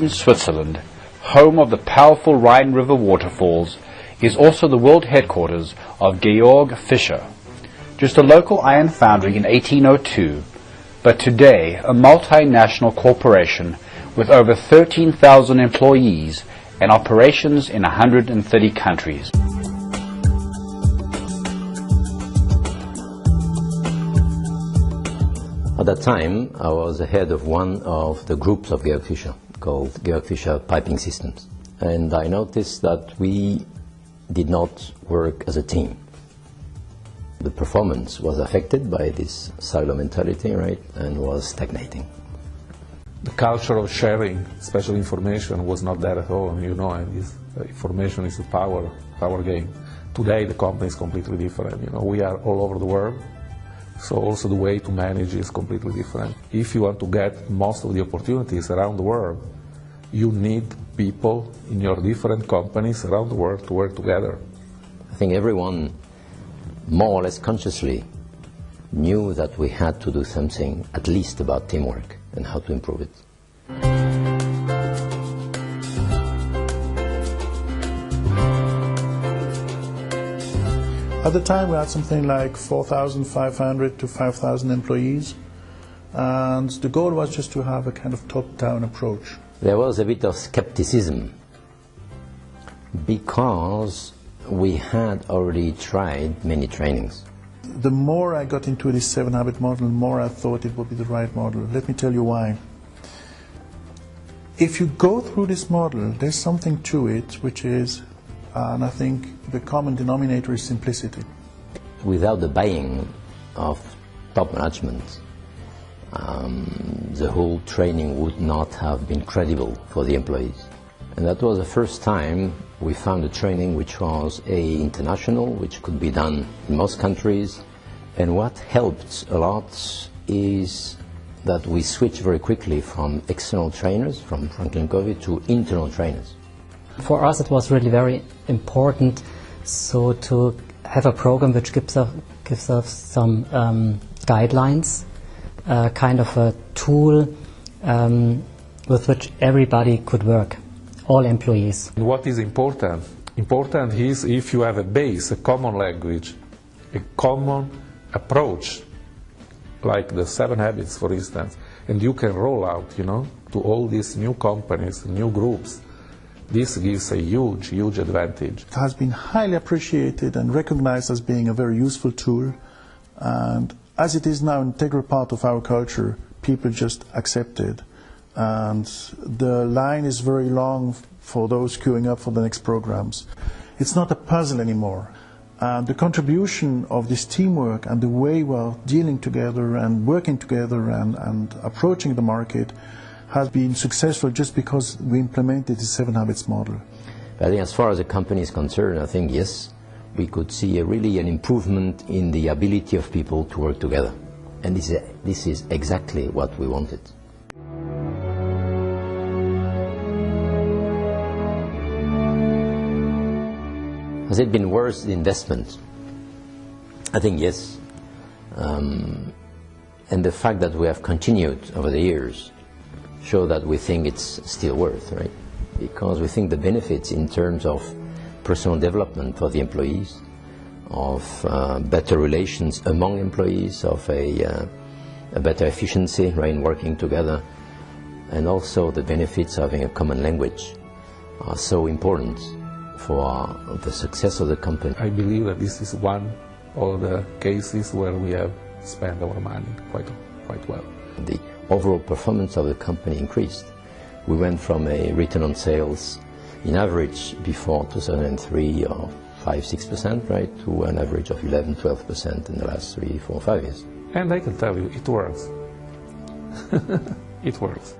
Basel, Switzerland, home of the powerful Rhine River waterfalls, is also the world headquarters of Georg Fischer. Just a local iron foundry in 1802, but today a multinational corporation with over 13,000 employees and operations in 130 countries. At that time, I was the head of one of the groups of Georg Fischer, called Georg Fischer Piping Systems. And I noticed that we did not work as a team. The performance was affected by this silo mentality, right, and was stagnating. The culture of sharing, special information, was not there at all, you know, and this information is a power game. Today the company is completely different, you know, we are all over the world. So also the way to manage is completely different. If you want to get most of the opportunities around the world, you need people in your different companies around the world to work together. I think everyone, more or less consciously, knew that we had to do something at least about teamwork and how to improve it. At the time we had something like 4,500 to 5,000 employees, and the goal was just to have a kind of top-down approach. There was a bit of skepticism because we had already tried many trainings. The more I got into this 7-habit model, the more I thought it would be the right model. Let me tell you why. If you go through this model, there's something to it which is, and I think the common denominator is simplicity. Without the buy-in of top management, the whole training would not have been credible for the employees. And that was the first time we found a training which was international, which could be done in most countries. And what helped a lot is that we switched very quickly from external trainers, from Franklin Covey, to internal trainers. For us it was really very important so to have a program which gives us some guidelines, kind of a tool with which everybody could work, all employees. What is important? Important is if you have a base, a common language, a common approach, like the 7 habits for instance, and you can roll out, you know, to all these new companies, new groups. This gives a huge advantage. It has been highly appreciated and recognized as being a very useful tool, and as it is now an integral part of our culture, people just accept it. And the line is very long for those queuing up for the next programs. It's not a puzzle anymore. And the contribution of this teamwork and the way we're dealing together and working together and approaching the market has been successful just because we implemented the 7 habits model. I think as far as the company is concerned, I think yes, we could see really an improvement in the ability of people to work together. And this is exactly what we wanted. Has it been worth the investment? I think yes. And the fact that we have continued over the years show that we think it's still worth, right? Because we think the benefits in terms of personal development for the employees, of better relations among employees, of a better efficiency, right, in working together, and also the benefits of having a common language are so important for the success of the company. I believe that this is one of the cases where we have spent our money quite well. The overall performance of the company increased. We went from a return on sales in average before 2003 of 5–6%, right, to an average of 11–12% in the last 3, 4, 5 years. And I can tell you, it works. It works.